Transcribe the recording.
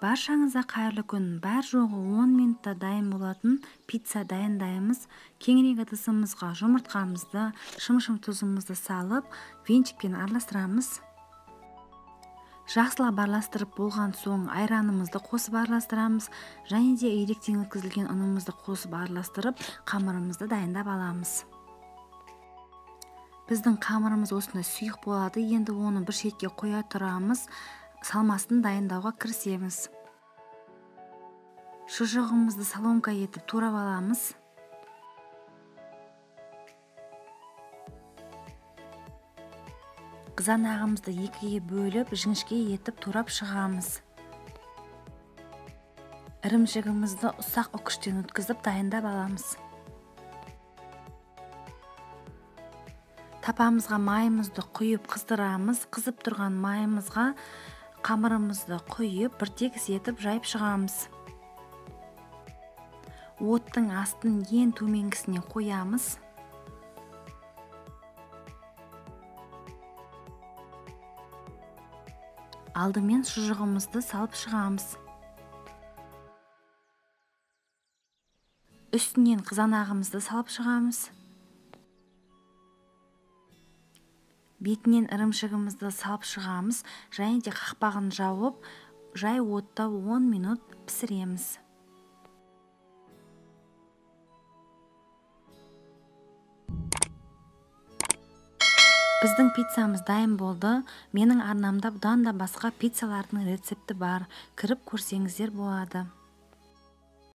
Баршаңызға қайырлы күн. Бар жоғы 10 минутта дайын болатын пицца дайындаймыз. Кеңірек ыдысымызға жұмыртқамызды, шым-шым тұзымызды салып, венчикпен араластырамыз. Жақсылап араластырып болған соң айранымызды қосып араластырамыз, және де иректен өткізілген ұнымызды қосып араластырып, қамырымызды дайындап аламыз. Біздің қамырымыз осындай сұйық болады. Енді оны бір шетке қоя тұрамыз. Салмасын дайындауға кірісеміз. Шұжығымызды соломка етіп турап аламыз. Қызанағымызды екіге бөліп, жіңішке етіп турап шығамыз. Ірімшігімізді ұсақ үкіштен өткізіп дайындап аламыз. Тапамызға майымызды құйып қыздырамыз. Қызып тұрған майымызға қамырымызды құйып, бір тегіс етіп жайып шығамыз. Оттың астын ең төменгісіне қоямыз. Алдымен шұжығымызды салып шығамыз. Үстінен қызанағымызды салып шығамыз. Бетінен ірімшігімізді салып шығамыз, және де қақпағын жауып, жай отта 10 минут пісіреміз. Біздің пиццамыз дайын болды. Менің арнамда бұдан да басқа пиццалардың рецепті бар. Кіріп көрсеңіздер болады.